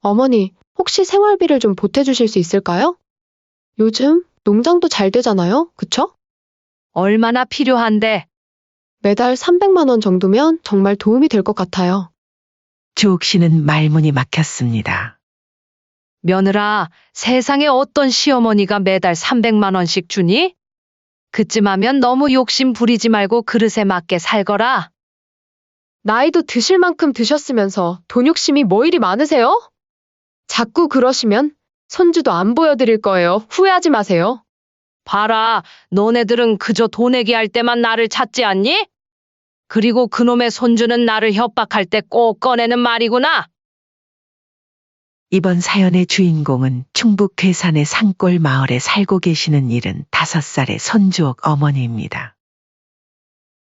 어머니, 혹시 생활비를 좀 보태주실 수 있을까요? 요즘 농장도 잘 되잖아요, 그쵸? 얼마나 필요한데? 매달 300만 원 정도면 정말 도움이 될 것 같아요. 주옥 씨는 말문이 막혔습니다. 며느라, 세상에 어떤 시어머니가 매달 300만 원씩 주니? 그쯤 하면 너무 욕심 부리지 말고 그릇에 맞게 살거라. 나이도 드실 만큼 드셨으면서 돈 욕심이 뭐 이리 많으세요? 자꾸 그러시면 손주도 안 보여드릴 거예요. 후회하지 마세요. 봐라, 너네들은 그저 돈 내기 할 때만 나를 찾지 않니? 그리고 그놈의 손주는 나를 협박할 때 꼭 꺼내는 말이구나. 이번 사연의 주인공은 충북 괴산의 산골 마을에 살고 계시는 75살의 손주옥 어머니입니다.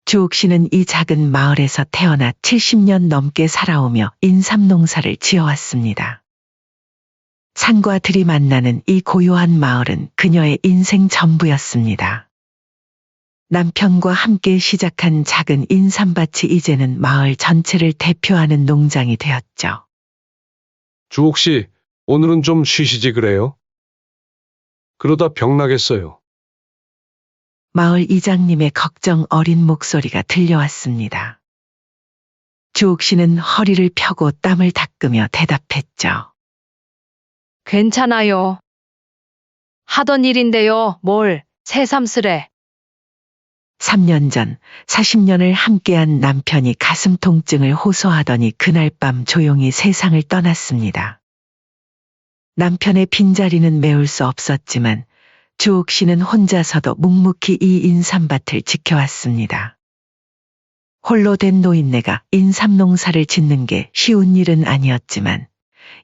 주옥 씨는 이 작은 마을에서 태어나 70년 넘게 살아오며 인삼농사를 지어왔습니다. 산과 들이 만나는 이 고요한 마을은 그녀의 인생 전부였습니다. 남편과 함께 시작한 작은 인삼밭이 이제는 마을 전체를 대표하는 농장이 되었죠. 주옥 씨, 오늘은 좀 쉬시지 그래요? 그러다 병 나겠어요. 마을 이장님의 걱정 어린 목소리가 들려왔습니다. 주옥 씨는 허리를 펴고 땀을 닦으며 대답했죠. 괜찮아요. 하던 일인데요, 뭘 새삼스레. 3년 전 40년을 함께한 남편이 가슴 통증을 호소하더니 그날 밤 조용히 세상을 떠났습니다. 남편의 빈자리는 메울 수 없었지만 주옥 씨는 혼자서도 묵묵히 이 인삼밭을 지켜왔습니다. 홀로 된 노인네가 인삼 농사를 짓는 게 쉬운 일은 아니었지만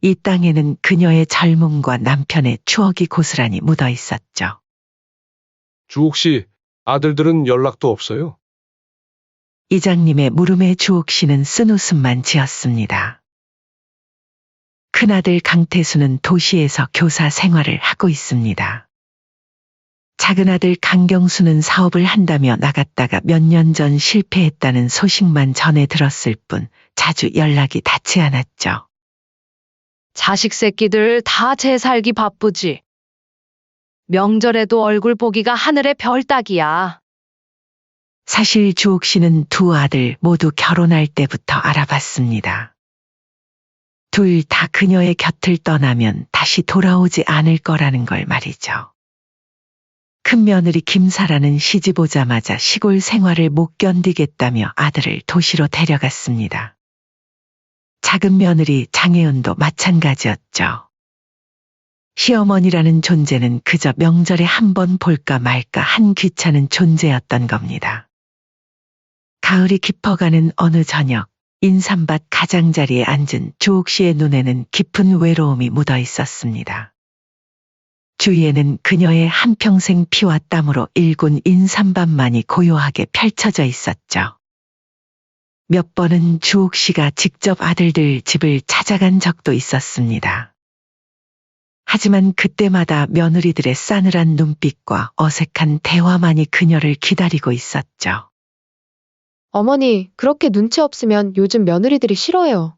이 땅에는 그녀의 젊음과 남편의 추억이 고스란히 묻어 있었죠. 주옥 씨, 아들들은 연락도 없어요? 이장님의 물음에 주옥 씨는 쓴웃음만 지었습니다. 큰아들 강태수는 도시에서 교사 생활을 하고 있습니다. 작은아들 강경수는 사업을 한다며 나갔다가 몇 년 전 실패했다는 소식만 전해 들었을 뿐 자주 연락이 닿지 않았죠. 자식 새끼들 다 제 살기 바쁘지. 명절에도 얼굴 보기가 하늘의 별 따기야. 사실 주옥 씨는 두 아들 모두 결혼할 때부터 알아봤습니다. 둘 다 그녀의 곁을 떠나면 다시 돌아오지 않을 거라는 걸 말이죠. 큰 며느리 김사라는 시집 오자마자 시골 생활을 못 견디겠다며 아들을 도시로 데려갔습니다. 작은 며느리 장혜은도 마찬가지였죠. 시어머니라는 존재는 그저 명절에 한 번 볼까 말까 한 귀찮은 존재였던 겁니다. 가을이 깊어가는 어느 저녁, 인삼밭 가장자리에 앉은 주옥 씨의 눈에는 깊은 외로움이 묻어 있었습니다. 주위에는 그녀의 한평생 피와 땀으로 일군 인삼밭만이 고요하게 펼쳐져 있었죠. 몇 번은 주옥 씨가 직접 아들들 집을 찾아간 적도 있었습니다. 하지만 그때마다 며느리들의 싸늘한 눈빛과 어색한 대화만이 그녀를 기다리고 있었죠. 어머니, 그렇게 눈치 없으면 요즘 며느리들이 싫어해요.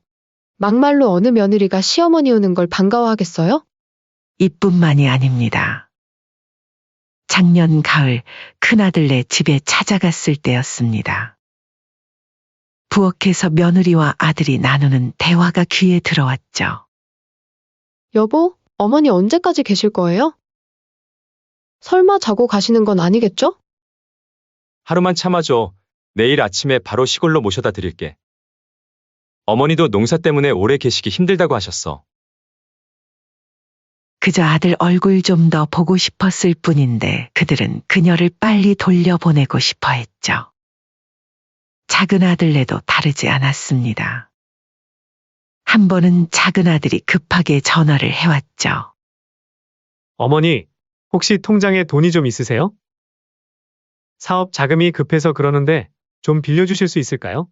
막말로 어느 며느리가 시어머니 오는 걸 반가워하겠어요? 이뿐만이 아닙니다. 작년 가을 큰아들네 집에 찾아갔을 때였습니다. 부엌에서 며느리와 아들이 나누는 대화가 귀에 들어왔죠. 여보, 어머니 언제까지 계실 거예요? 설마 자고 가시는 건 아니겠죠? 하루만 참아줘. 내일 아침에 바로 시골로 모셔다 드릴게. 어머니도 농사 때문에 오래 계시기 힘들다고 하셨어. 그저 아들 얼굴 좀 더 보고 싶었을 뿐인데 그들은 그녀를 빨리 돌려보내고 싶어 했죠. 작은 아들네도 다르지 않았습니다. 한 번은 작은 아들이 급하게 전화를 해왔죠. 어머니, 혹시 통장에 돈이 좀 있으세요? 사업 자금이 급해서 그러는데 좀 빌려주실 수 있을까요?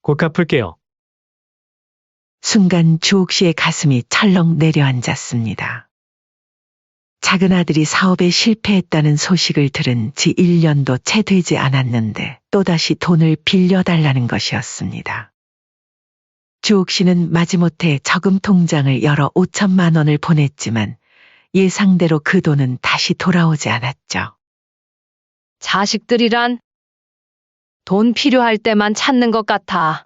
곧 갚을게요. 순간 주옥 씨의 가슴이 철렁 내려앉았습니다. 작은 아들이 사업에 실패했다는 소식을 들은 지 1년도 채 되지 않았는데 또다시 돈을 빌려달라는 것이었습니다. 주옥 씨는 마지못해 저금 통장을 열어 5천만 원을 보냈지만 예상대로 그 돈은 다시 돌아오지 않았죠. 자식들이란 돈 필요할 때만 찾는 것 같아.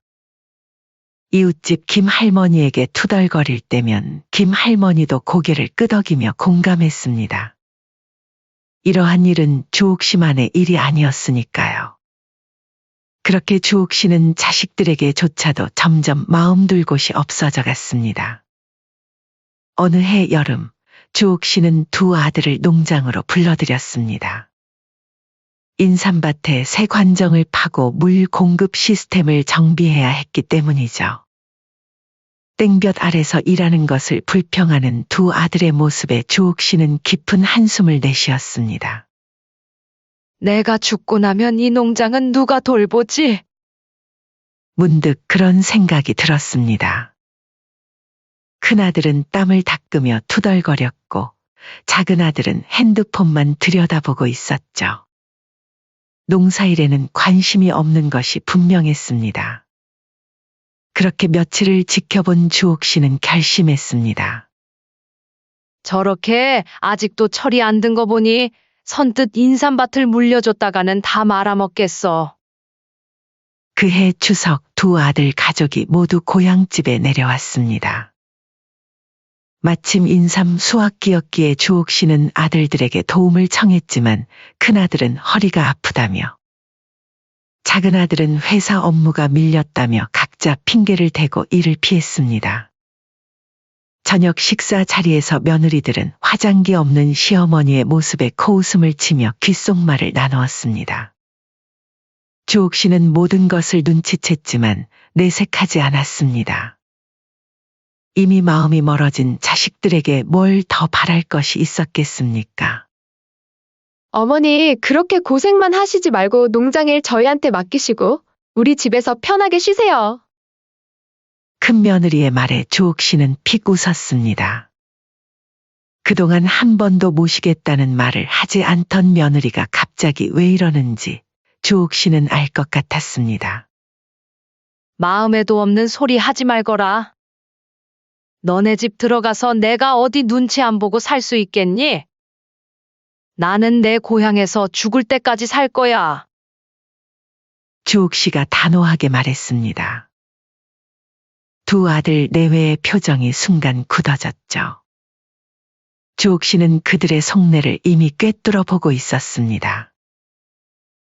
이웃집 김 할머니에게 투덜거릴 때면 김 할머니도 고개를 끄덕이며 공감했습니다. 이러한 일은 주옥 씨만의 일이 아니었으니까요. 그렇게 주옥 씨는 자식들에게조차도 점점 마음 둘 곳이 없어져 갔습니다. 어느 해 여름, 주옥 씨는 두 아들을 농장으로 불러들였습니다. 인삼밭에 새 관정을 파고 물 공급 시스템을 정비해야 했기 때문이죠. 땡볕 아래서 일하는 것을 불평하는 두 아들의 모습에 주옥 씨는 깊은 한숨을 내쉬었습니다. 내가 죽고 나면 이 농장은 누가 돌보지? 문득 그런 생각이 들었습니다. 큰아들은 땀을 닦으며 투덜거렸고 작은 아들은 핸드폰만 들여다보고 있었죠. 농사일에는 관심이 없는 것이 분명했습니다. 그렇게 며칠을 지켜본 주옥 씨는 결심했습니다. 저렇게 아직도 철이 안 든 거 보니 선뜻 인삼밭을 물려줬다가는 다 말아먹겠어. 그해 추석 두 아들 가족이 모두 고향집에 내려왔습니다. 마침 인삼 수확기였기에 주옥 씨는 아들들에게 도움을 청했지만 큰아들은 허리가 아프다며 작은 아들은 회사 업무가 밀렸다며 각자 핑계를 대고 일을 피했습니다. 저녁 식사 자리에서 며느리들은 화장기 없는 시어머니의 모습에 코웃음을 치며 귓속말을 나누었습니다. 주옥 씨는 모든 것을 눈치챘지만 내색하지 않았습니다. 이미 마음이 멀어진 자식들에게 뭘 더 바랄 것이 있었겠습니까? 어머니, 그렇게 고생만 하시지 말고 농장일 저희한테 맡기시고 우리 집에서 편하게 쉬세요. 큰 며느리의 말에 주옥 씨는 픽 웃었습니다. 그동안 한 번도 모시겠다는 말을 하지 않던 며느리가 갑자기 왜 이러는지 주옥 씨는 알 것 같았습니다. 마음에도 없는 소리 하지 말거라. 너네 집 들어가서 내가 어디 눈치 안 보고 살 수 있겠니? 나는 내 고향에서 죽을 때까지 살 거야. 주옥 씨가 단호하게 말했습니다. 두 아들 내외의 표정이 순간 굳어졌죠. 주옥 씨는 그들의 속내를 이미 꿰뚫어 보고 있었습니다.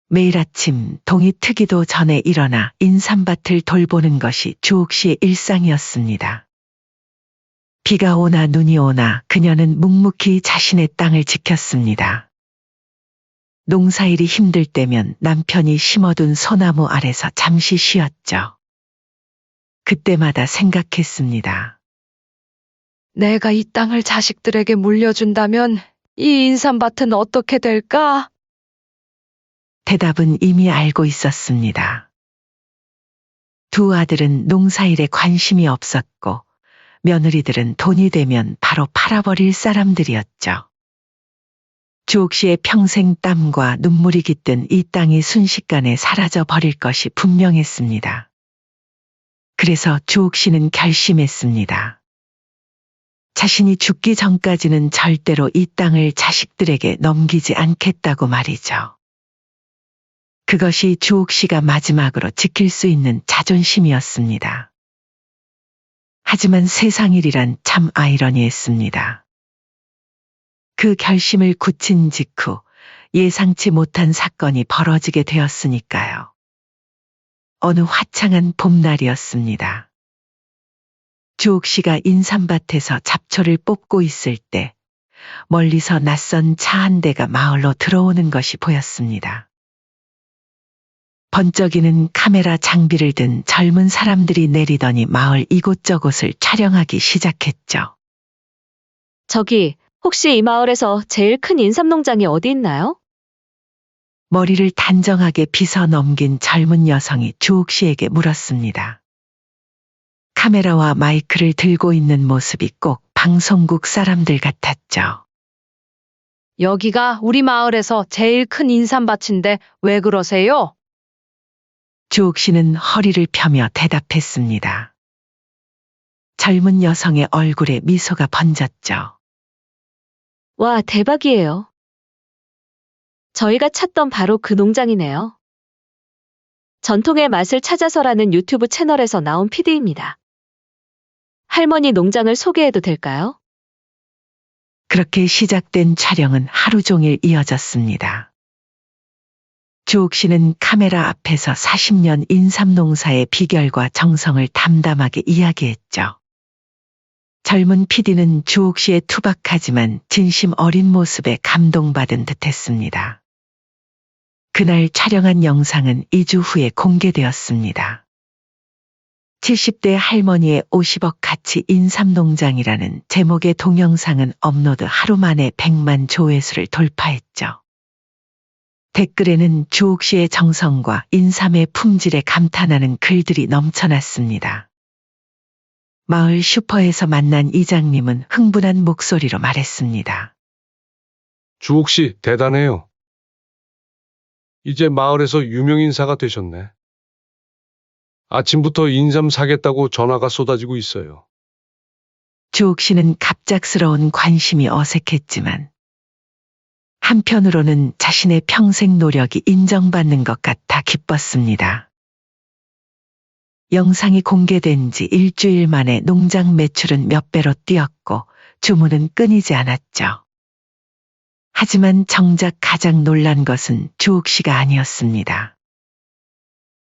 매일 아침 동이 트기도 전에 일어나 인삼밭을 돌보는 것이 주옥 씨의 일상이었습니다. 비가 오나 눈이 오나 그녀는 묵묵히 자신의 땅을 지켰습니다. 농사일이 힘들 때면 남편이 심어둔 소나무 아래서 잠시 쉬었죠. 그때마다 생각했습니다. 내가 이 땅을 자식들에게 물려준다면 이 인삼밭은 어떻게 될까? 대답은 이미 알고 있었습니다. 두 아들은 농사일에 관심이 없었고 며느리들은 돈이 되면 바로 팔아버릴 사람들이었죠. 주옥 씨의 평생 땀과 눈물이 깃든 이 땅이 순식간에 사라져 버릴 것이 분명했습니다. 그래서 주옥 씨는 결심했습니다. 자신이 죽기 전까지는 절대로 이 땅을 자식들에게 넘기지 않겠다고 말이죠. 그것이 주옥 씨가 마지막으로 지킬 수 있는 자존심이었습니다. 하지만 세상 일이란 참 아이러니했습니다. 그 결심을 굳힌 직후 예상치 못한 사건이 벌어지게 되었으니까요. 어느 화창한 봄날이었습니다. 주옥 씨가 인삼밭에서 잡초를 뽑고 있을 때 멀리서 낯선 차 한 대가 마을로 들어오는 것이 보였습니다. 번쩍이는 카메라 장비를 든 젊은 사람들이 내리더니 마을 이곳저곳을 촬영하기 시작했죠. 저기, 혹시 이 마을에서 제일 큰 인삼농장이 어디 있나요? 머리를 단정하게 빗어 넘긴 젊은 여성이 주옥 씨에게 물었습니다. 카메라와 마이크를 들고 있는 모습이 꼭 방송국 사람들 같았죠. 여기가 우리 마을에서 제일 큰 인삼밭인데 왜 그러세요? 주옥 씨는 허리를 펴며 대답했습니다. 젊은 여성의 얼굴에 미소가 번졌죠. 와, 대박이에요. 저희가 찾던 바로 그 농장이네요. 전통의 맛을 찾아서라는 유튜브 채널에서 나온 PD입니다. 할머니 농장을 소개해도 될까요? 그렇게 시작된 촬영은 하루 종일 이어졌습니다. 주옥 씨는 카메라 앞에서 40년 인삼 농사의 비결과 정성을 담담하게 이야기했죠. 젊은 PD는 주옥 씨의 투박하지만 진심 어린 모습에 감동받은 듯했습니다. 그날 촬영한 영상은 2주 후에 공개되었습니다. 70대 할머니의 50억 가치 인삼농장이라는 제목의 동영상은 업로드 하루 만에 100만 조회수를 돌파했죠. 댓글에는 주옥 씨의 정성과 인삼의 품질에 감탄하는 글들이 넘쳐났습니다. 마을 슈퍼에서 만난 이장님은 흥분한 목소리로 말했습니다. 주옥 씨, 대단해요. 이제 마을에서 유명인사가 되셨네. 아침부터 인삼 사겠다고 전화가 쏟아지고 있어요. 주옥 씨는 갑작스러운 관심이 어색했지만 한편으로는 자신의 평생 노력이 인정받는 것 같아 기뻤습니다. 영상이 공개된 지 일주일 만에 농장 매출은 몇 배로 뛰었고 주문은 끊이지 않았죠. 하지만 정작 가장 놀란 것은 주옥 씨가 아니었습니다.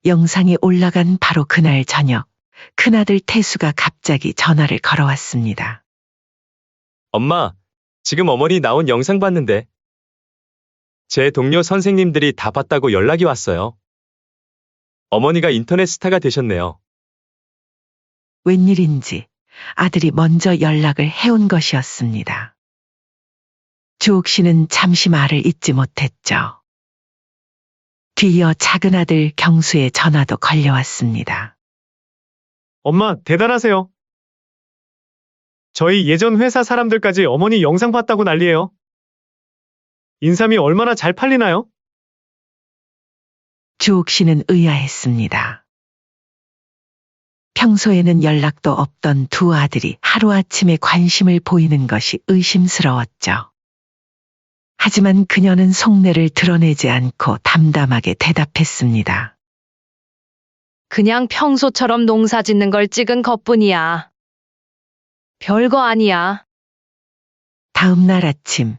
영상이 올라간 바로 그날 저녁, 큰아들 태수가 갑자기 전화를 걸어왔습니다. 엄마, 지금 어머니 나온 영상 봤는데. 제 동료 선생님들이 다 봤다고 연락이 왔어요. 어머니가 인터넷 스타가 되셨네요. 웬일인지 아들이 먼저 연락을 해온 것이었습니다. 주옥 씨는 잠시 말을 잇지 못했죠. 뒤이어 작은 아들 경수의 전화도 걸려왔습니다. 엄마, 대단하세요. 저희 예전 회사 사람들까지 어머니 영상 봤다고 난리예요. 인삼이 얼마나 잘 팔리나요? 주옥 씨는 의아했습니다. 평소에는 연락도 없던 두 아들이 하루아침에 관심을 보이는 것이 의심스러웠죠. 하지만 그녀는 속내를 드러내지 않고 담담하게 대답했습니다. 그냥 평소처럼 농사 짓는 걸 찍은 것뿐이야. 별거 아니야. 다음 날 아침,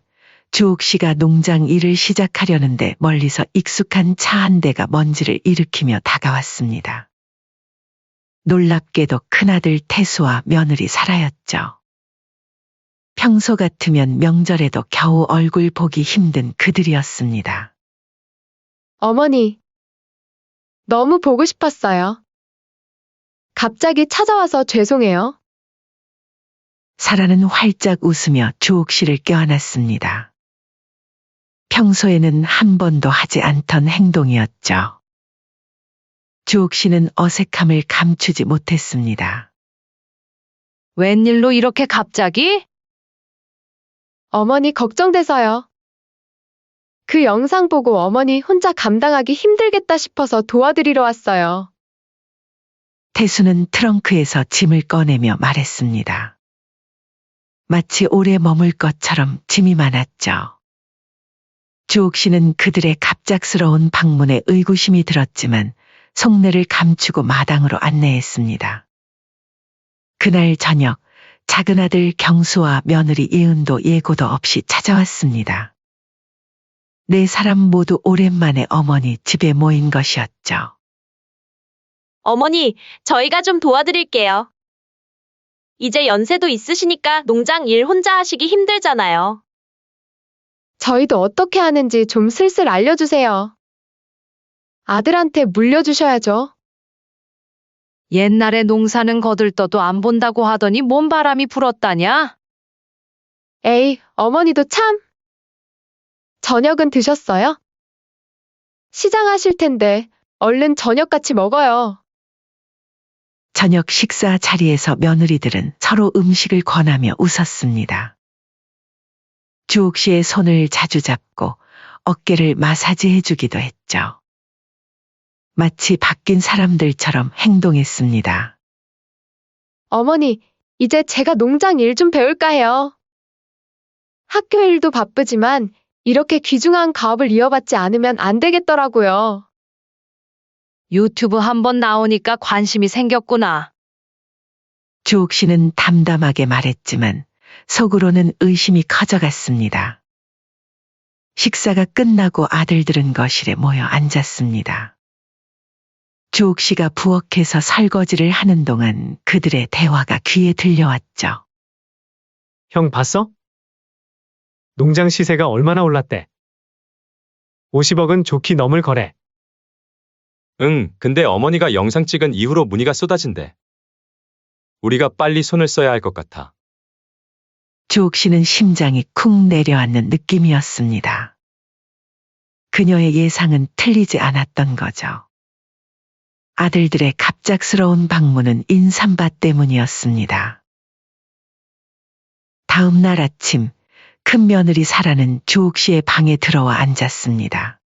주옥 씨가 농장 일을 시작하려는데 멀리서 익숙한 차 한 대가 먼지를 일으키며 다가왔습니다. 놀랍게도 큰아들 태수와 며느리 사라였죠. 평소 같으면 명절에도 겨우 얼굴 보기 힘든 그들이었습니다. 어머니, 너무 보고 싶었어요. 갑자기 찾아와서 죄송해요. 사라는 활짝 웃으며 주옥 씨를 껴안았습니다. 평소에는 한 번도 하지 않던 행동이었죠. 주옥 씨는 어색함을 감추지 못했습니다. 웬일로 이렇게 갑자기? 어머니 걱정돼서요. 그 영상 보고 어머니 혼자 감당하기 힘들겠다 싶어서 도와드리러 왔어요. 태수는 트렁크에서 짐을 꺼내며 말했습니다. 마치 오래 머물 것처럼 짐이 많았죠. 주옥 씨는 그들의 갑작스러운 방문에 의구심이 들었지만 속내를 감추고 마당으로 안내했습니다. 그날 저녁, 작은 아들 경수와 며느리 예은도 예고도 없이 찾아왔습니다. 네 사람 모두 오랜만에 어머니 집에 모인 것이었죠. 어머니, 저희가 좀 도와드릴게요. 이제 연세도 있으시니까 농장 일 혼자 하시기 힘들잖아요. 저희도 어떻게 하는지 좀 슬슬 알려주세요. 아들한테 물려주셔야죠. 옛날에 농사는 거들떠도 안 본다고 하더니 뭔 바람이 불었다냐? 에이, 어머니도 참. 저녁은 드셨어요? 시장하실 텐데 얼른 저녁 같이 먹어요. 저녁 식사 자리에서 며느리들은 서로 음식을 권하며 웃었습니다. 주옥 씨의 손을 자주 잡고 어깨를 마사지해주기도 했죠. 마치 바뀐 사람들처럼 행동했습니다. 어머니, 이제 제가 농장 일 좀 배울까 해요. 학교 일도 바쁘지만 이렇게 귀중한 가업을 이어받지 않으면 안 되겠더라고요. 유튜브 한번 나오니까 관심이 생겼구나. 주옥 씨는 담담하게 말했지만 속으로는 의심이 커져갔습니다. 식사가 끝나고 아들들은 거실에 모여 앉았습니다. 주옥 씨가 부엌에서 설거지를 하는 동안 그들의 대화가 귀에 들려왔죠. 형 봤어? 농장 시세가 얼마나 올랐대? 50억은 좋게 넘을 거래. 응, 근데 어머니가 영상 찍은 이후로 문의가 쏟아진대. 우리가 빨리 손을 써야 할 것 같아. 주옥 씨는 심장이 쿵 내려앉는 느낌이었습니다. 그녀의 예상은 틀리지 않았던 거죠. 아들들의 갑작스러운 방문은 인삼밭 때문이었습니다. 다음 날 아침, 큰 며느리 사라는 주옥 씨의 방에 들어와 앉았습니다.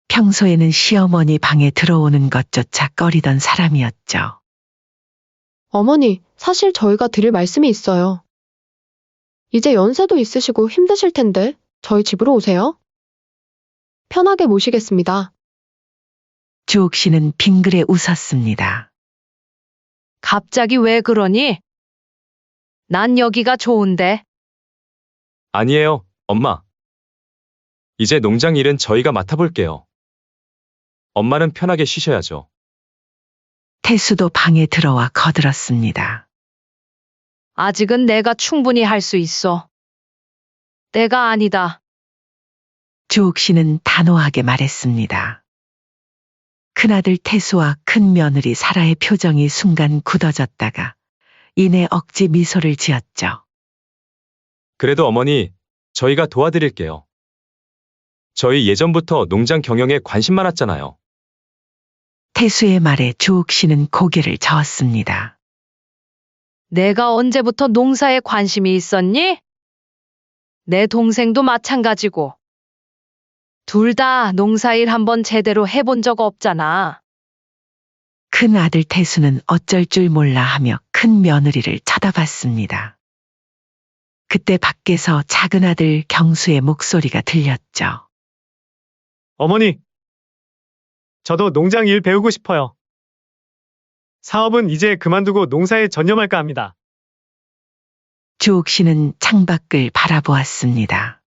평소에는 시어머니 방에 들어오는 것조차 꺼리던 사람이었죠. 어머니, 사실 저희가 드릴 말씀이 있어요. 이제 연세도 있으시고 힘드실 텐데 저희 집으로 오세요. 편하게 모시겠습니다. 주옥 씨는 빙그레 웃었습니다. 갑자기 왜 그러니? 난 여기가 좋은데. 아니에요, 엄마. 이제 농장 일은 저희가 맡아볼게요. 엄마는 편하게 쉬셔야죠. 태수도 방에 들어와 거들었습니다. 아직은 내가 충분히 할 수 있어. 때가 아니다. 주옥 씨는 단호하게 말했습니다. 큰아들 태수와 큰 며느리 사라의 표정이 순간 굳어졌다가 이내 억지 미소를 지었죠. 그래도 어머니, 저희가 도와드릴게요. 저희 예전부터 농장 경영에 관심 많았잖아요. 태수의 말에 주옥 씨는 고개를 저었습니다. 내가 언제부터 농사에 관심이 있었니? 내 동생도 마찬가지고. 둘 다 농사일 한번 제대로 해본 적 없잖아. 큰아들 태수는 어쩔 줄 몰라 하며 큰 며느리를 쳐다봤습니다. 그때 밖에서 작은아들 경수의 목소리가 들렸죠. 어머니, 저도 농장 일 배우고 싶어요. 사업은 이제 그만두고 농사에 전념할까 합니다. 주옥 씨는 창밖을 바라보았습니다.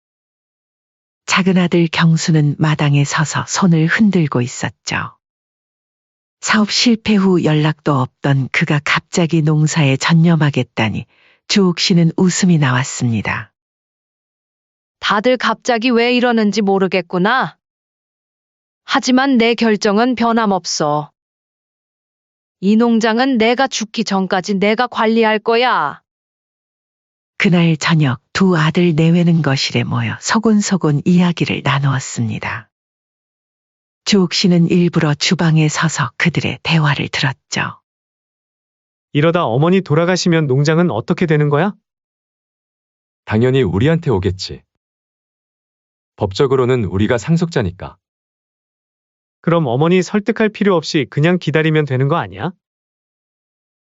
작은아들 경수는 마당에 서서 손을 흔들고 있었죠. 사업 실패 후 연락도 없던 그가 갑자기 농사에 전념하겠다니 주옥 씨는 웃음이 나왔습니다. 다들 갑자기 왜 이러는지 모르겠구나. 하지만 내 결정은 변함없어. 이 농장은 내가 죽기 전까지 내가 관리할 거야. 그날 저녁 두 아들 내외는 거실에 모여 소곤소곤 이야기를 나누었습니다. 주옥 씨는 일부러 주방에 서서 그들의 대화를 들었죠. 이러다 어머니 돌아가시면 농장은 어떻게 되는 거야? 당연히 우리한테 오겠지. 법적으로는 우리가 상속자니까. 그럼 어머니 설득할 필요 없이 그냥 기다리면 되는 거 아니야?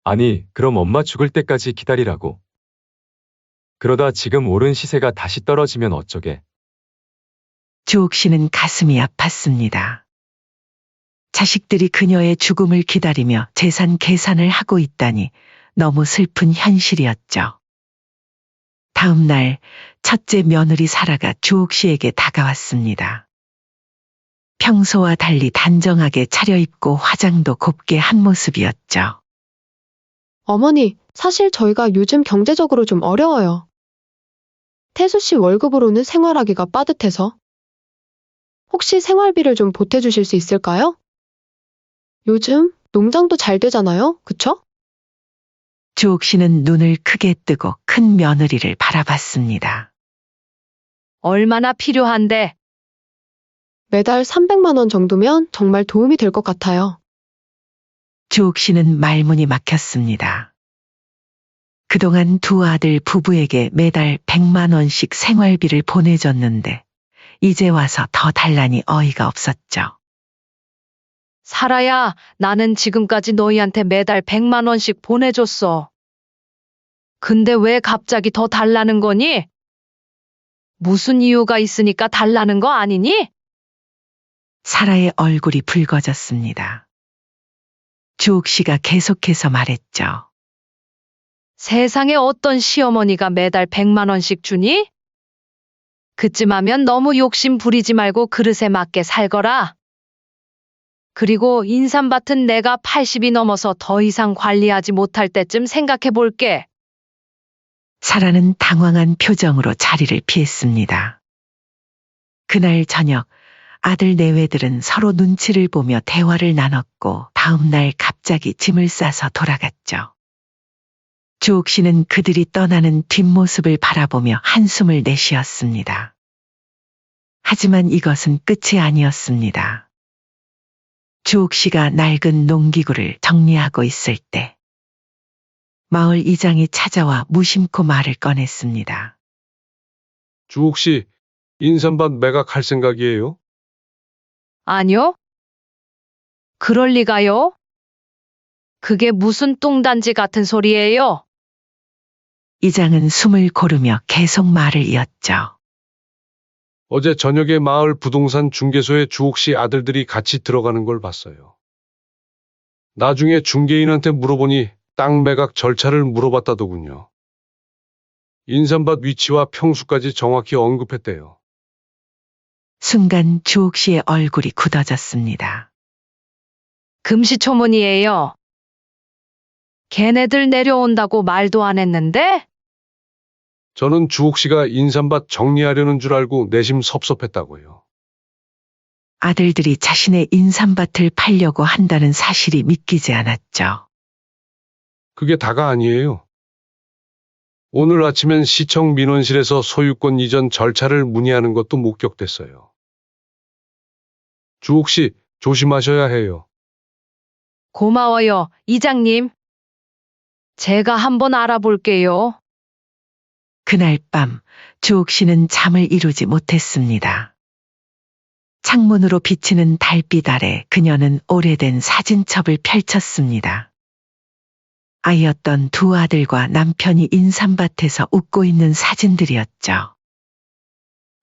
아니, 그럼 엄마 죽을 때까지 기다리라고. 그러다 지금 오른 시세가 다시 떨어지면 어쩌게. 주옥 씨는 가슴이 아팠습니다. 자식들이 그녀의 죽음을 기다리며 재산 계산을 하고 있다니 너무 슬픈 현실이었죠. 다음 날 첫째 며느리 사라가 주옥 씨에게 다가왔습니다. 평소와 달리 단정하게 차려입고 화장도 곱게 한 모습이었죠. 어머니, 사실 저희가 요즘 경제적으로 좀 어려워요. 태수 씨 월급으로는 생활하기가 빠듯해서. 혹시 생활비를 좀 보태주실 수 있을까요? 요즘 농장도 잘 되잖아요, 그쵸? 주옥 씨는 눈을 크게 뜨고 큰 며느리를 바라봤습니다. 얼마나 필요한데? 매달 300만 원 정도면 정말 도움이 될 것 같아요. 주옥 씨는 말문이 막혔습니다. 그동안 두 아들 부부에게 매달 100만 원씩 생활비를 보내줬는데 이제 와서 더 달라니 어이가 없었죠. 사라야, 나는 지금까지 너희한테 매달 100만 원씩 보내줬어. 근데 왜 갑자기 더 달라는 거니? 무슨 이유가 있으니까 달라는 거 아니니? 사라의 얼굴이 붉어졌습니다. 주옥 씨가 계속해서 말했죠. 세상에 어떤 시어머니가 매달 100만 원씩 주니? 그쯤 하면 너무 욕심 부리지 말고 그릇에 맞게 살거라. 그리고 인삼밭은 내가 80이 넘어서 더 이상 관리하지 못할 때쯤 생각해 볼게. 사라는 당황한 표정으로 자리를 피했습니다. 그날 저녁 아들 내외들은 서로 눈치를 보며 대화를 나눴고 다음 날 갑자기 짐을 싸서 돌아갔죠. 주옥 씨는 그들이 떠나는 뒷모습을 바라보며 한숨을 내쉬었습니다. 하지만 이것은 끝이 아니었습니다. 주옥 씨가 낡은 농기구를 정리하고 있을 때 마을 이장이 찾아와 무심코 말을 꺼냈습니다. 주옥 씨, 인삼밭 매각할 생각이에요? 아니요? 그럴 리가요? 그게 무슨 뚱단지 같은 소리예요? 이장은 숨을 고르며 계속 말을 이었죠. 어제 저녁에 마을 부동산 중개소에 주옥 씨 아들들이 같이 들어가는 걸 봤어요. 나중에 중개인한테 물어보니 땅 매각 절차를 물어봤다더군요. 인삼밭 위치와 평수까지 정확히 언급했대요. 순간 주옥 씨의 얼굴이 굳어졌습니다. 금시초문이에요. 걔네들 내려온다고 말도 안 했는데? 저는 주옥 씨가 인삼밭 정리하려는 줄 알고 내심 섭섭했다고요. 아들들이 자신의 인삼밭을 팔려고 한다는 사실이 믿기지 않았죠. 그게 다가 아니에요. 오늘 아침엔 시청 민원실에서 소유권 이전 절차를 문의하는 것도 목격됐어요. 주옥 씨, 조심하셔야 해요. 고마워요, 이장님. 제가 한번 알아볼게요. 그날 밤 주옥 씨는 잠을 이루지 못했습니다. 창문으로 비치는 달빛 아래 그녀는 오래된 사진첩을 펼쳤습니다. 아이였던 두 아들과 남편이 인삼밭에서 웃고 있는 사진들이었죠.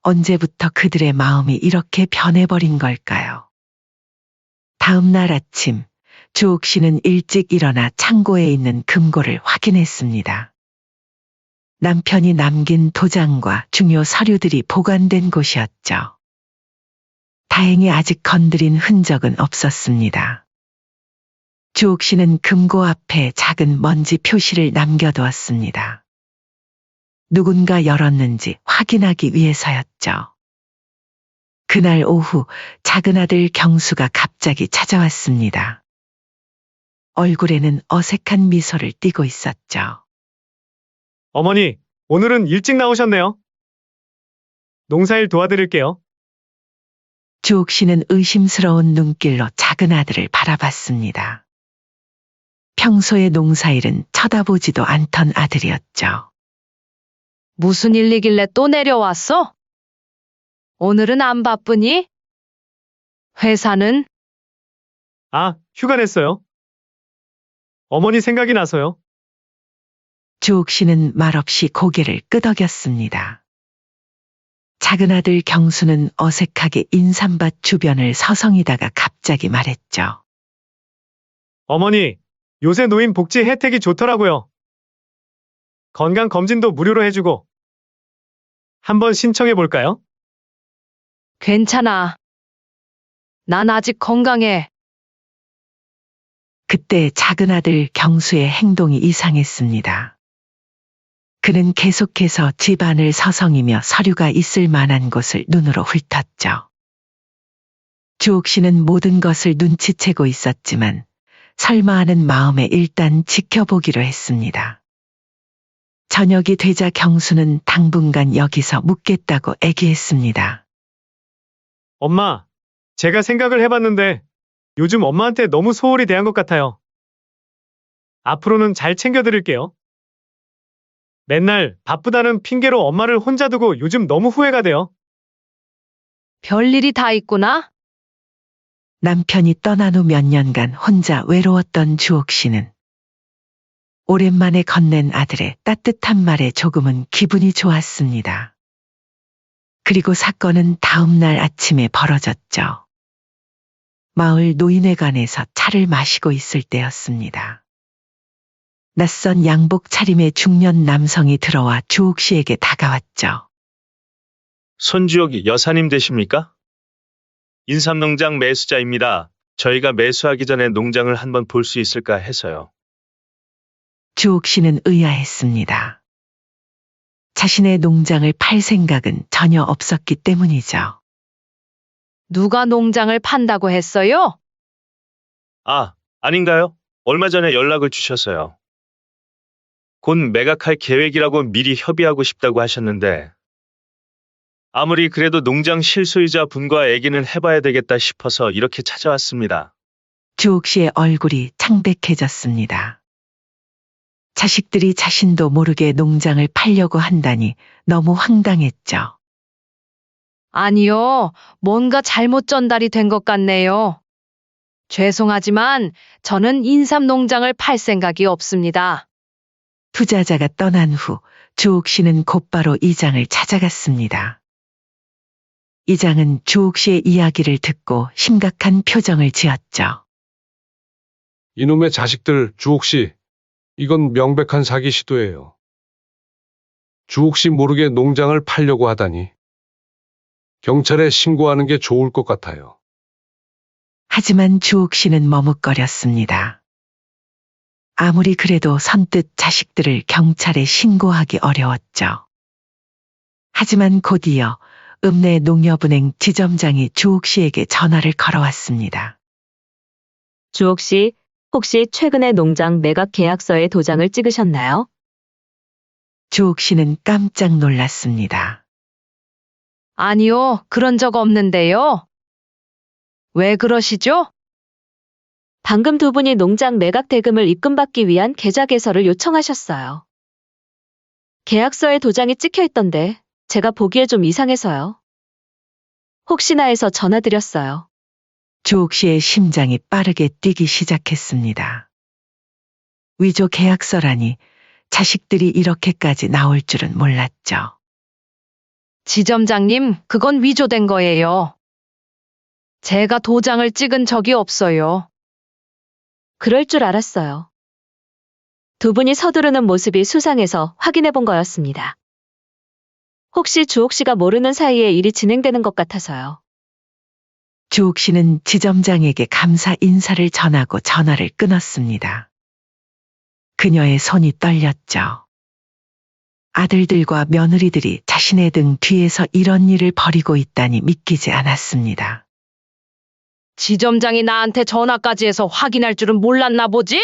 언제부터 그들의 마음이 이렇게 변해버린 걸까요? 다음 날 아침, 주옥 씨는 일찍 일어나 창고에 있는 금고를 확인했습니다. 남편이 남긴 도장과 중요 서류들이 보관된 곳이었죠. 다행히 아직 건드린 흔적은 없었습니다. 주옥 씨는 금고 앞에 작은 먼지 표시를 남겨두었습니다. 누군가 열었는지 확인하기 위해서였죠. 그날 오후 작은 아들 경수가 갑자기 찾아왔습니다. 얼굴에는 어색한 미소를 띠고 있었죠. 어머니, 오늘은 일찍 나오셨네요. 농사일 도와드릴게요. 주옥 씨는 의심스러운 눈길로 작은 아들을 바라봤습니다. 평소의 농사일은 쳐다보지도 않던 아들이었죠. 무슨 일이길래 또 내려왔어? 오늘은 안 바쁘니? 회사는? 아, 휴가 냈어요. 어머니 생각이 나서요. 주옥 씨는 말없이 고개를 끄덕였습니다. 작은 아들 경수는 어색하게 인삼밭 주변을 서성이다가 갑자기 말했죠. 어머니, 요새 노인 복지 혜택이 좋더라고요. 건강검진도 무료로 해주고. 한번 신청해 볼까요? 괜찮아. 난 아직 건강해. 그때 작은 아들 경수의 행동이 이상했습니다. 그는 계속해서 집안을 서성이며 서류가 있을 만한 곳을 눈으로 훑었죠. 주옥 씨는 모든 것을 눈치채고 있었지만 설마 하는 마음에 일단 지켜보기로 했습니다. 저녁이 되자 경수는 당분간 여기서 묵겠다고 애기했습니다. 엄마, 제가 생각을 해봤는데 요즘 엄마한테 너무 소홀히 대한 것 같아요. 앞으로는 잘 챙겨드릴게요. 맨날 바쁘다는 핑계로 엄마를 혼자 두고 요즘 너무 후회가 돼요. 별일이 다 있구나? 남편이 떠난 후 몇 년간 혼자 외로웠던 주옥 씨는 오랜만에 건넨 아들의 따뜻한 말에 조금은 기분이 좋았습니다. 그리고 사건은 다음 날 아침에 벌어졌죠. 마을 노인회관에서 차를 마시고 있을 때였습니다. 낯선 양복 차림의 중년 남성이 들어와 주옥 씨에게 다가왔죠. 손주옥 여사님 되십니까? 인삼농장 매수자입니다. 저희가 매수하기 전에 농장을 한번 볼 수 있을까 해서요. 주옥 씨는 의아했습니다. 자신의 농장을 팔 생각은 전혀 없었기 때문이죠. 누가 농장을 판다고 했어요? 아, 아닌가요? 얼마 전에 연락을 주셔서요. 곧 매각할 계획이라고 미리 협의하고 싶다고 하셨는데 아무리 그래도 농장 실소유자 분과 얘기는 해봐야 되겠다 싶어서 이렇게 찾아왔습니다. 주옥 씨의 얼굴이 창백해졌습니다. 자식들이 자신도 모르게 농장을 팔려고 한다니 너무 황당했죠. 아니요, 뭔가 잘못 전달이 된 것 같네요. 죄송하지만 저는 인삼농장을 팔 생각이 없습니다. 투자자가 떠난 후 주옥 씨는 곧바로 이장을 찾아갔습니다. 이장은 주옥 씨의 이야기를 듣고 심각한 표정을 지었죠. 이놈의 자식들, 주옥 씨. 이건 명백한 사기 시도예요. 주옥 씨 모르게 농장을 팔려고 하다니. 경찰에 신고하는 게 좋을 것 같아요. 하지만 주옥 씨는 머뭇거렸습니다. 아무리 그래도 선뜻 자식들을 경찰에 신고하기 어려웠죠. 하지만 곧이어 읍내 농협은행 지점장이 주옥 씨에게 전화를 걸어왔습니다. 주옥 씨, 혹시 최근에 농장 매각 계약서에 도장을 찍으셨나요? 주옥 씨는 깜짝 놀랐습니다. 아니요, 그런 적 없는데요. 왜 그러시죠? 방금 두 분이 농장 매각 대금을 입금받기 위한 계좌 개설을 요청하셨어요. 계약서에 도장이 찍혀 있던데 제가 보기에 좀 이상해서요. 혹시나 해서 전화드렸어요. 주옥 씨의 심장이 빠르게 뛰기 시작했습니다. 위조 계약서라니 자식들이 이렇게까지 나올 줄은 몰랐죠. 지점장님, 그건 위조된 거예요. 제가 도장을 찍은 적이 없어요. 그럴 줄 알았어요. 두 분이 서두르는 모습이 수상해서 확인해 본 거였습니다. 혹시 주옥 씨가 모르는 사이에 일이 진행되는 것 같아서요. 주옥 씨는 지점장에게 감사 인사를 전하고 전화를 끊었습니다. 그녀의 손이 떨렸죠. 아들들과 며느리들이 자신의 등 뒤에서 이런 일을 벌이고 있다니 믿기지 않았습니다. 지점장이 나한테 전화까지 해서 확인할 줄은 몰랐나 보지?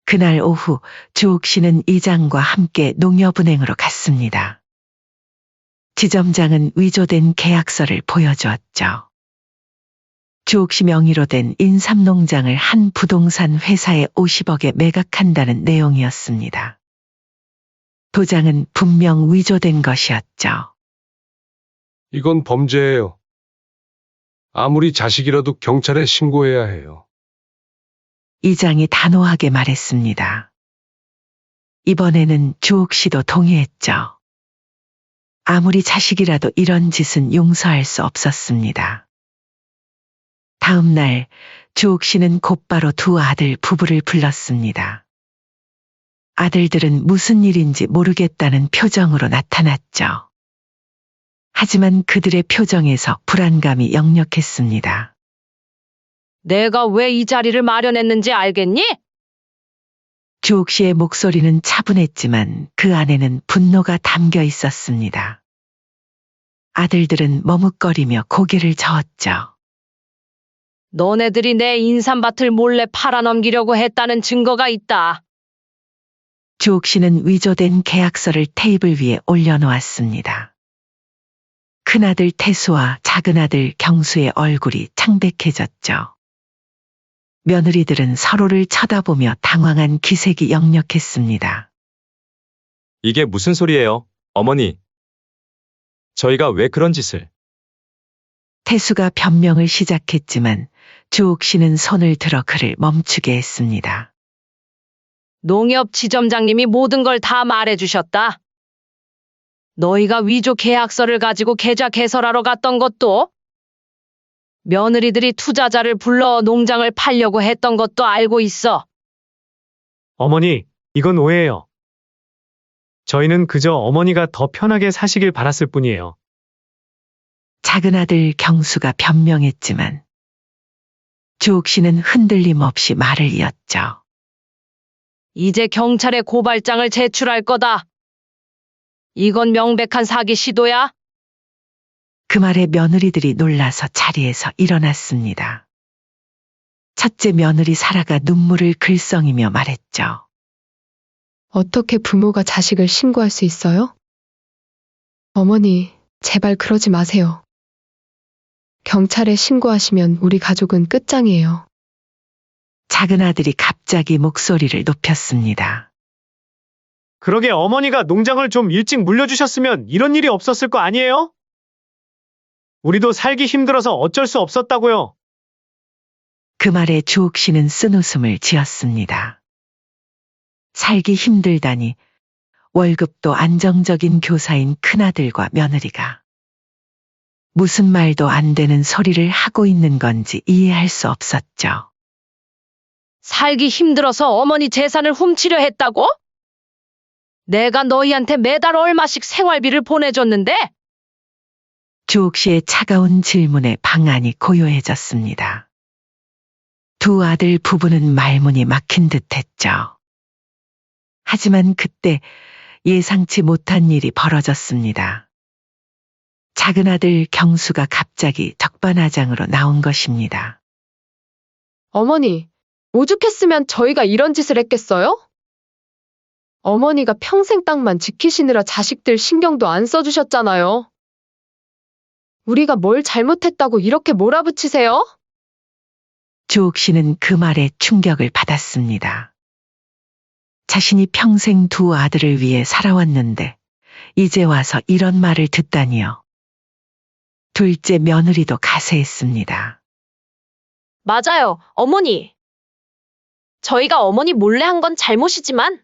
그날 오후 주옥 씨는 이장과 함께 농협은행으로 갔습니다. 지점장은 위조된 계약서를 보여주었죠. 주옥 씨 명의로 된 인삼농장을 한 부동산 회사에 50억에 매각한다는 내용이었습니다. 도장은 분명 위조된 것이었죠. 이건 범죄예요. 아무리 자식이라도 경찰에 신고해야 해요. 이장이 단호하게 말했습니다. 이번에는 주옥 씨도 동의했죠. 아무리 자식이라도 이런 짓은 용서할 수 없었습니다. 다음 날 주옥 씨는 곧바로 두 아들 부부를 불렀습니다. 아들들은 무슨 일인지 모르겠다는 표정으로 나타났죠. 하지만 그들의 표정에서 불안감이 역력했습니다. 내가 왜 이 자리를 마련했는지 알겠니? 주옥 씨의 목소리는 차분했지만 그 안에는 분노가 담겨 있었습니다. 아들들은 머뭇거리며 고개를 저었죠. 너네들이 내 인삼밭을 몰래 팔아넘기려고 했다는 증거가 있다. 주옥 씨는 위조된 계약서를 테이블 위에 올려놓았습니다. 큰아들 태수와 작은아들 경수의 얼굴이 창백해졌죠. 며느리들은 서로를 쳐다보며 당황한 기색이 역력했습니다. 이게 무슨 소리예요, 어머니? 저희가 왜 그런 짓을? 태수가 변명을 시작했지만 주옥 씨는 손을 들어 그를 멈추게 했습니다. 농협 지점장님이 모든 걸 다 말해주셨다. 너희가 위조 계약서를 가지고 계좌 개설하러 갔던 것도, 며느리들이 투자자를 불러 농장을 팔려고 했던 것도 알고 있어. 어머니, 이건 오해예요. 저희는 그저 어머니가 더 편하게 사시길 바랐을 뿐이에요. 작은 아들 경수가 변명했지만 주옥 씨는 흔들림 없이 말을 이었죠. 이제 경찰에 고발장을 제출할 거다. 이건 명백한 사기 시도야. 그 말에 며느리들이 놀라서 자리에서 일어났습니다. 첫째 며느리 사라가 눈물을 글썽이며 말했죠. 어떻게 부모가 자식을 신고할 수 있어요? 어머니, 제발 그러지 마세요. 경찰에 신고하시면 우리 가족은 끝장이에요. 작은 아들이 갑자기 목소리를 높였습니다. 그러게 어머니가 농장을 좀 일찍 물려주셨으면 이런 일이 없었을 거 아니에요? 우리도 살기 힘들어서 어쩔 수 없었다고요. 그 말에 주옥 씨는 쓴웃음을 지었습니다. 살기 힘들다니, 월급도 안정적인 교사인 큰아들과 며느리가 무슨 말도 안 되는 소리를 하고 있는 건지 이해할 수 없었죠. 살기 힘들어서 어머니 재산을 훔치려 했다고? 내가 너희한테 매달 얼마씩 생활비를 보내줬는데? 주옥 씨의 차가운 질문에 방안이 고요해졌습니다. 두 아들 부부는 말문이 막힌 듯했죠. 하지만 그때 예상치 못한 일이 벌어졌습니다. 작은 아들 경수가 갑자기 적반하장으로 나온 것입니다. 어머니, 오죽했으면 저희가 이런 짓을 했겠어요? 어머니가 평생 땅만 지키시느라 자식들 신경도 안 써주셨잖아요. 우리가 뭘 잘못했다고 이렇게 몰아붙이세요? 주옥 씨는 그 말에 충격을 받았습니다. 자신이 평생 두 아들을 위해 살아왔는데 이제 와서 이런 말을 듣다니요. 둘째 며느리도 가세했습니다. 맞아요, 어머니. 저희가 어머니 몰래 한 건 잘못이지만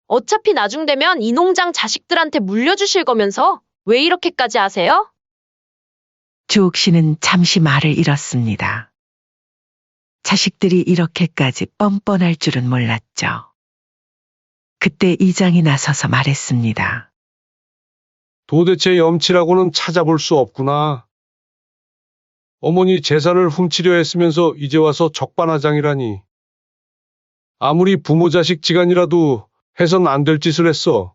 어차피 나중 되면 이 농장 자식들한테 물려주실 거면서 왜 이렇게까지 하세요? 주옥 씨는 잠시 말을 잃었습니다. 자식들이 이렇게까지 뻔뻔할 줄은 몰랐죠. 그때 이장이 나서서 말했습니다. 도대체 염치라고는 찾아볼 수 없구나. 어머니 재산을 훔치려 했으면서 이제 와서 적반하장이라니. 아무리 부모 자식 지간이라도 해선 안 될 짓을 했어.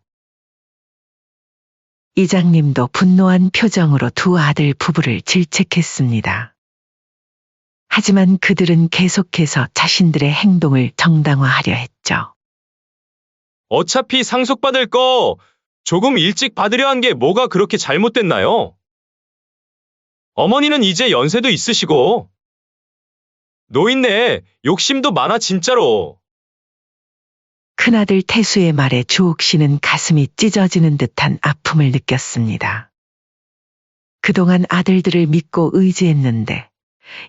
이장님도 분노한 표정으로 두 아들 부부를 질책했습니다. 하지만 그들은 계속해서 자신들의 행동을 정당화하려 했죠. 어차피 상속받을 거 조금 일찍 받으려 한 게 뭐가 그렇게 잘못됐나요? 어머니는 이제 연세도 있으시고 노인네 욕심도 많아 진짜로. 큰아들 태수의 말에 주옥 씨는 가슴이 찢어지는 듯한 아픔을 느꼈습니다. 그동안 아들들을 믿고 의지했는데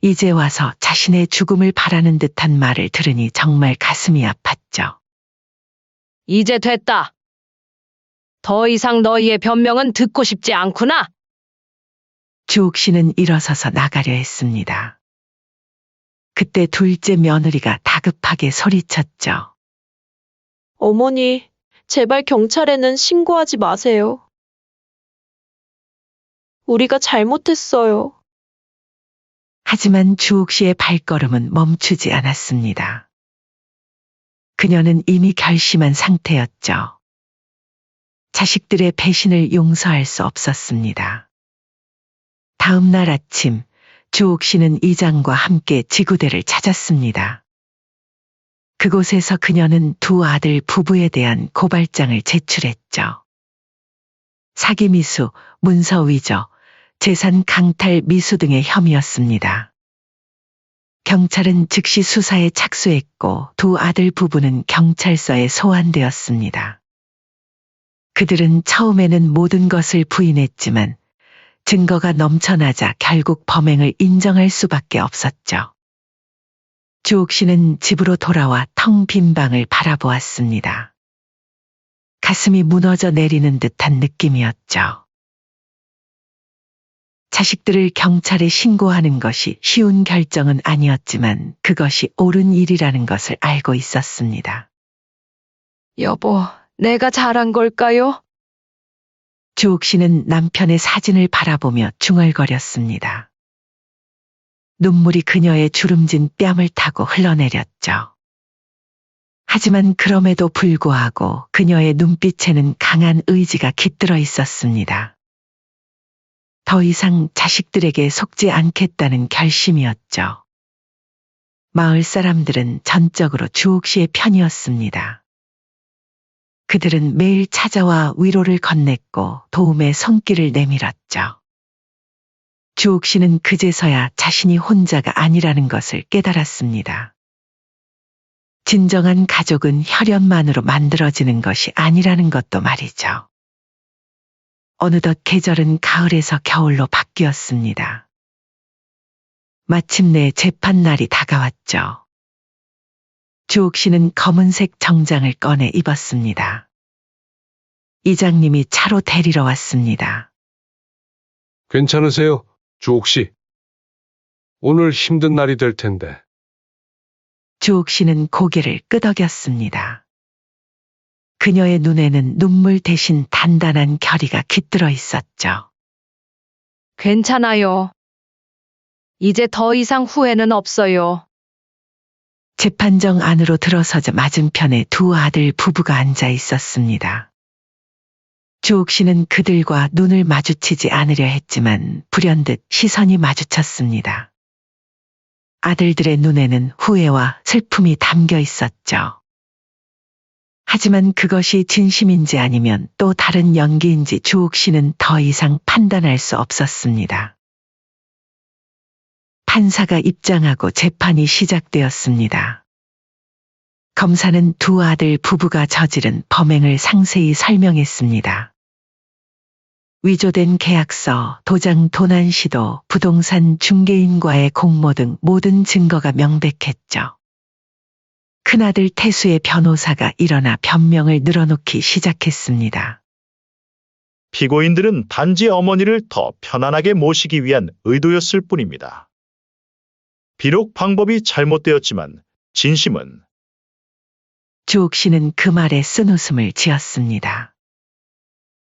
이제 와서 자신의 죽음을 바라는 듯한 말을 들으니 정말 가슴이 아팠죠. 이제 됐다. 더 이상 너희의 변명은 듣고 싶지 않구나. 주옥 씨는 일어서서 나가려 했습니다. 그때 둘째 며느리가 다급하게 소리쳤죠. 어머니, 제발 경찰에는 신고하지 마세요. 우리가 잘못했어요. 하지만 주옥 씨의 발걸음은 멈추지 않았습니다. 그녀는 이미 결심한 상태였죠. 자식들의 배신을 용서할 수 없었습니다. 다음 날 아침, 주옥 씨는 이장과 함께 지구대를 찾았습니다. 그곳에서 그녀는 두 아들 부부에 대한 고발장을 제출했죠. 사기 미수, 문서 위조, 재산 강탈 미수 등의 혐의였습니다. 경찰은 즉시 수사에 착수했고 두 아들 부부는 경찰서에 소환되었습니다. 그들은 처음에는 모든 것을 부인했지만 증거가 넘쳐나자 결국 범행을 인정할 수밖에 없었죠. 주옥 씨는 집으로 돌아와 텅 빈 방을 바라보았습니다. 가슴이 무너져 내리는 듯한 느낌이었죠. 자식들을 경찰에 신고하는 것이 쉬운 결정은 아니었지만 그것이 옳은 일이라는 것을 알고 있었습니다. 여보, 내가 잘한 걸까요? 주옥 씨는 남편의 사진을 바라보며 중얼거렸습니다. 눈물이 그녀의 주름진 뺨을 타고 흘러내렸죠. 하지만 그럼에도 불구하고 그녀의 눈빛에는 강한 의지가 깃들어 있었습니다. 더 이상 자식들에게 속지 않겠다는 결심이었죠. 마을 사람들은 전적으로 주옥 씨의 편이었습니다. 그들은 매일 찾아와 위로를 건넸고 도움의 손길을 내밀었죠. 주옥 씨는 그제서야 자신이 혼자가 아니라는 것을 깨달았습니다. 진정한 가족은 혈연만으로 만들어지는 것이 아니라는 것도 말이죠. 어느덧 계절은 가을에서 겨울로 바뀌었습니다. 마침내 재판날이 다가왔죠. 주옥 씨는 검은색 정장을 꺼내 입었습니다. 이장님이 차로 데리러 왔습니다. 괜찮으세요, 주옥 씨? 오늘 힘든 날이 될 텐데. 주옥 씨는 고개를 끄덕였습니다. 그녀의 눈에는 눈물 대신 단단한 결의가 깃들어 있었죠. 괜찮아요. 이제 더 이상 후회는 없어요. 재판정 안으로 들어서자 맞은편에 두 아들 부부가 앉아 있었습니다. 주옥 씨는 그들과 눈을 마주치지 않으려 했지만 불현듯 시선이 마주쳤습니다. 아들들의 눈에는 후회와 슬픔이 담겨 있었죠. 하지만 그것이 진심인지 아니면 또 다른 연기인지 주옥 씨는 더 이상 판단할 수 없었습니다. 판사가 입장하고 재판이 시작되었습니다. 검사는 두 아들 부부가 저지른 범행을 상세히 설명했습니다. 위조된 계약서, 도장 도난 시도, 부동산 중개인과의 공모 등 모든 증거가 명백했죠. 큰아들 태수의 변호사가 일어나 변명을 늘어놓기 시작했습니다. 피고인들은 단지 어머니를 더 편안하게 모시기 위한 의도였을 뿐입니다. 비록 방법이 잘못되었지만 진심은 주옥 씨는 그 말에 쓴웃음을 지었습니다.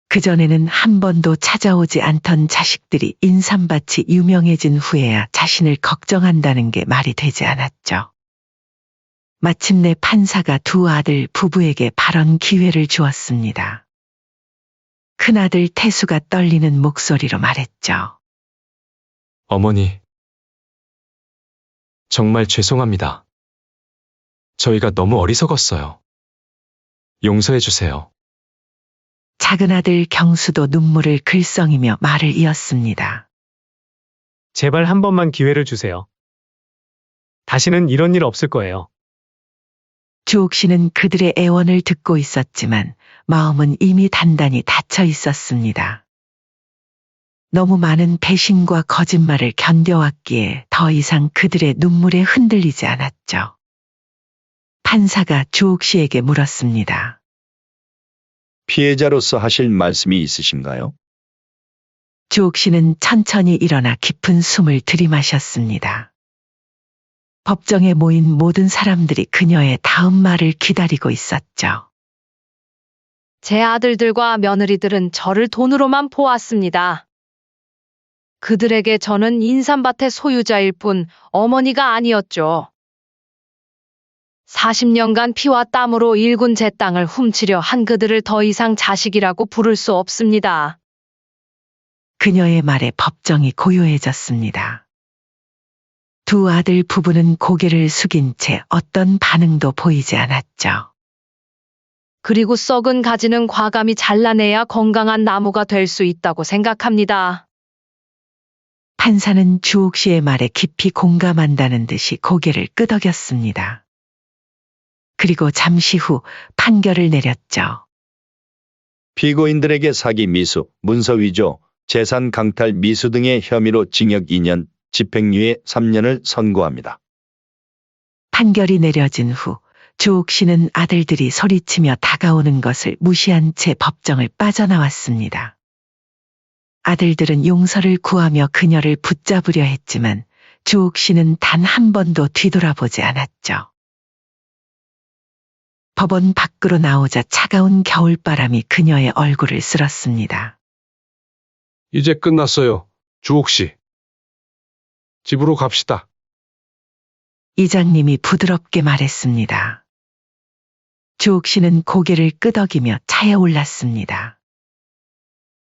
그전에는 한 번도 찾아오지 않던 자식들이 인삼밭이 유명해진 후에야 자신을 걱정한다는 게 말이 되지 않았죠. 마침내 판사가 두 아들 부부에게 발언 기회를 주었습니다. 큰아들 태수가 떨리는 목소리로 말했죠. 어머니, 정말 죄송합니다. 저희가 너무 어리석었어요. 용서해 주세요. 작은 아들 경수도 눈물을 글썽이며 말을 이었습니다. 제발 한 번만 기회를 주세요. 다시는 이런 일 없을 거예요. 주옥 씨는 그들의 애원을 듣고 있었지만 마음은 이미 단단히 닫혀 있었습니다. 너무 많은 배신과 거짓말을 견뎌왔기에 더 이상 그들의 눈물에 흔들리지 않았죠. 판사가 주옥 씨에게 물었습니다. 피해자로서 하실 말씀이 있으신가요? 주옥 씨는 천천히 일어나 깊은 숨을 들이마셨습니다. 법정에 모인 모든 사람들이 그녀의 다음 말을 기다리고 있었죠. 제 아들들과 며느리들은 저를 돈으로만 보았습니다. 그들에게 저는 인삼밭의 소유자일 뿐 어머니가 아니었죠. 40년간 피와 땀으로 일군 제 땅을 훔치려 한 그들을 더 이상 자식이라고 부를 수 없습니다. 그녀의 말에 법정이 고요해졌습니다. 두 아들 부부는 고개를 숙인 채 어떤 반응도 보이지 않았죠. 그리고 썩은 가지는 과감히 잘라내야 건강한 나무가 될 수 있다고 생각합니다. 판사는 주옥 씨의 말에 깊이 공감한다는 듯이 고개를 끄덕였습니다. 그리고 잠시 후 판결을 내렸죠. 피고인들에게 사기 미수, 문서 위조, 재산 강탈 미수 등의 혐의로 징역 2년, 집행유예 3년을 선고합니다. 판결이 내려진 후 주옥 씨는 아들들이 소리치며 다가오는 것을 무시한 채 법정을 빠져나왔습니다. 아들들은 용서를 구하며 그녀를 붙잡으려 했지만 주옥 씨는 단 한 번도 뒤돌아보지 않았죠. 법원 밖으로 나오자 차가운 겨울바람이 그녀의 얼굴을 쓸었습니다. 이제 끝났어요. 주옥 씨. 집으로 갑시다. 이장님이 부드럽게 말했습니다. 주옥 씨는 고개를 끄덕이며 차에 올랐습니다.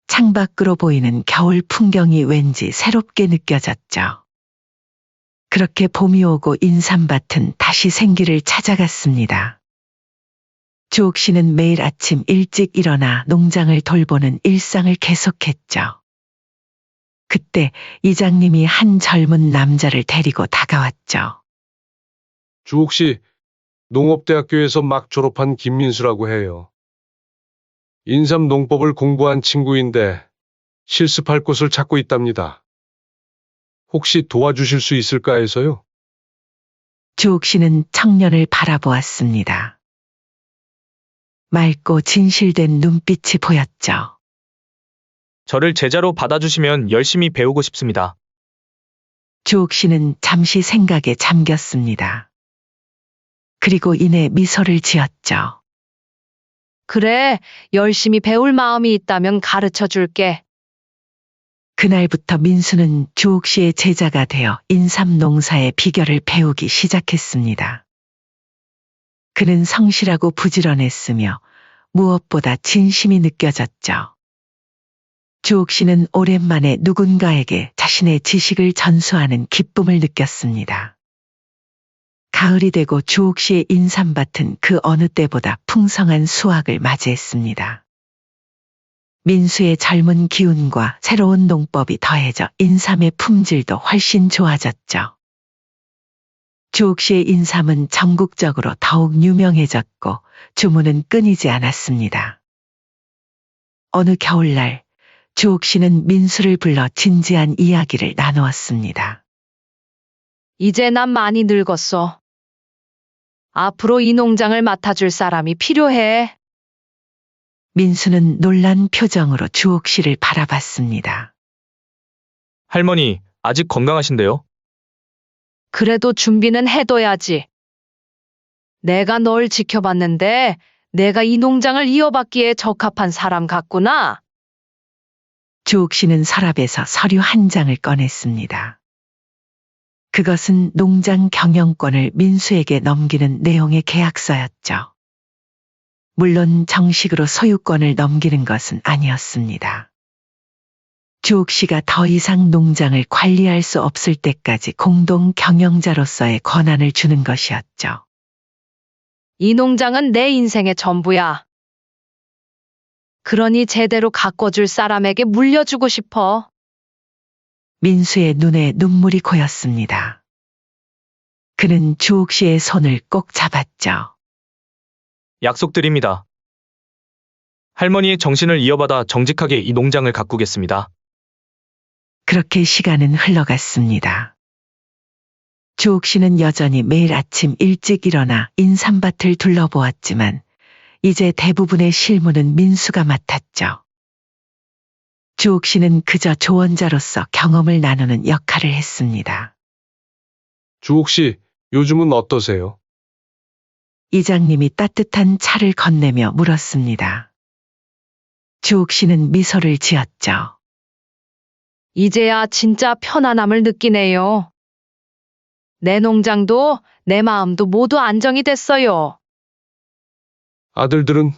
창밖으로 보이는 겨울 풍경이 왠지 새롭게 느껴졌죠. 그렇게 봄이 오고 인삼밭은 다시 생기를 찾아갔습니다. 주옥 씨는 매일 아침 일찍 일어나 농장을 돌보는 일상을 계속했죠. 그때 이장님이 한 젊은 남자를 데리고 다가왔죠. 주옥 씨, 농업대학교에서 막 졸업한 김민수라고 해요. 인삼 농법을 공부한 친구인데 실습할 곳을 찾고 있답니다. 혹시 도와주실 수 있을까 해서요? 주옥 씨는 청년을 바라보았습니다. 맑고 진실된 눈빛이 보였죠. 저를 제자로 받아주시면 열심히 배우고 싶습니다. 주옥 씨는 잠시 생각에 잠겼습니다. 그리고 이내 미소를 지었죠. 그래, 열심히 배울 마음이 있다면 가르쳐 줄게. 그날부터 민수는 주옥 씨의 제자가 되어 인삼 농사의 비결을 배우기 시작했습니다. 그는 성실하고 부지런했으며 무엇보다 진심이 느껴졌죠. 주옥 씨는 오랜만에 누군가에게 자신의 지식을 전수하는 기쁨을 느꼈습니다. 가을이 되고 주옥 씨의 인삼밭은 그 어느 때보다 풍성한 수확을 맞이했습니다. 민수의 젊은 기운과 새로운 농법이 더해져 인삼의 품질도 훨씬 좋아졌죠. 주옥 씨의 인삼은 전국적으로 더욱 유명해졌고 주문은 끊이지 않았습니다. 어느 겨울날 주옥 씨는 민수를 불러 진지한 이야기를 나누었습니다. 이제 난 많이 늙었어. 앞으로 이 농장을 맡아줄 사람이 필요해. 민수는 놀란 표정으로 주옥 씨를 바라봤습니다. 할머니, 아직 건강하신데요? 그래도 준비는 해둬야지. 내가 널 지켜봤는데 내가 이 농장을 이어받기에 적합한 사람 같구나. 주옥 씨는 서랍에서 서류 한 장을 꺼냈습니다. 그것은 농장 경영권을 민수에게 넘기는 내용의 계약서였죠. 물론 정식으로 소유권을 넘기는 것은 아니었습니다. 주옥 씨가 더 이상 농장을 관리할 수 없을 때까지 공동 경영자로서의 권한을 주는 것이었죠. 이 농장은 내 인생의 전부야. 그러니 제대로 가꿔줄 사람에게 물려주고 싶어. 민수의 눈에 눈물이 고였습니다. 그는 주옥 씨의 손을 꼭 잡았죠. 약속드립니다. 할머니의 정신을 이어받아 정직하게 이 농장을 가꾸겠습니다. 그렇게 시간은 흘러갔습니다. 주옥 씨는 여전히 매일 아침 일찍 일어나 인삼밭을 둘러보았지만 이제 대부분의 실무는 민수가 맡았죠. 주옥 씨는 그저 조언자로서 경험을 나누는 역할을 했습니다. 주옥 씨, 요즘은 어떠세요? 이장님이 따뜻한 차를 건네며 물었습니다. 주옥 씨는 미소를 지었죠. 이제야 진짜 편안함을 느끼네요. 내 농장도 내 마음도 모두 안정이 됐어요. 아들들은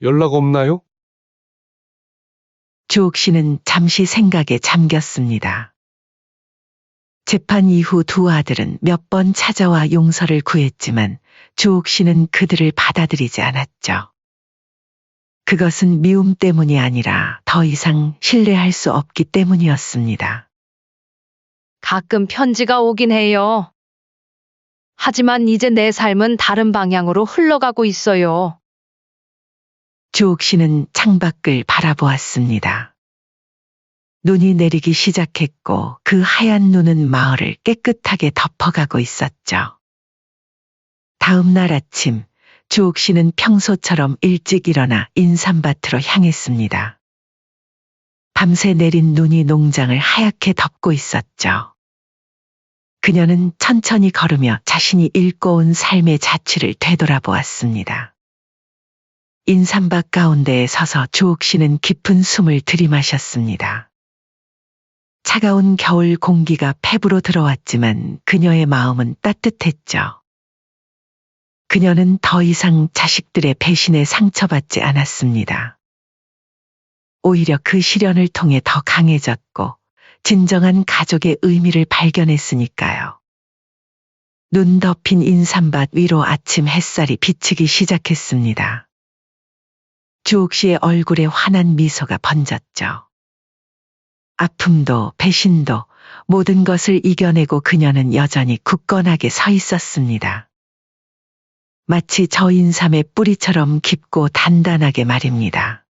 연락 없나요? 주옥 씨는 잠시 생각에 잠겼습니다. 재판 이후 두 아들은 몇 번 찾아와 용서를 구했지만 주옥 씨는 그들을 받아들이지 않았죠. 그것은 미움 때문이 아니라 더 이상 신뢰할 수 없기 때문이었습니다. 가끔 편지가 오긴 해요. 하지만 이제 내 삶은 다른 방향으로 흘러가고 있어요. 주옥 씨는 창밖을 바라보았습니다. 눈이 내리기 시작했고 그 하얀 눈은 마을을 깨끗하게 덮어가고 있었죠. 다음 날 아침, 주옥 씨는 평소처럼 일찍 일어나 인삼밭으로 향했습니다. 밤새 내린 눈이 농장을 하얗게 덮고 있었죠. 그녀는 천천히 걸으며 자신이 읽고 온 삶의 자취를 되돌아보았습니다. 인삼밭 가운데에 서서 주옥 씨는 깊은 숨을 들이마셨습니다. 차가운 겨울 공기가 폐부로 들어왔지만 그녀의 마음은 따뜻했죠. 그녀는 더 이상 자식들의 배신에 상처받지 않았습니다. 오히려 그 시련을 통해 더 강해졌고 진정한 가족의 의미를 발견했으니까요. 눈 덮인 인삼밭 위로 아침 햇살이 비치기 시작했습니다. 주옥 씨의 얼굴에 환한 미소가 번졌죠. 아픔도 배신도 모든 것을 이겨내고 그녀는 여전히 굳건하게 서 있었습니다. 마치 저 인삼의 뿌리처럼 깊고 단단하게 말입니다.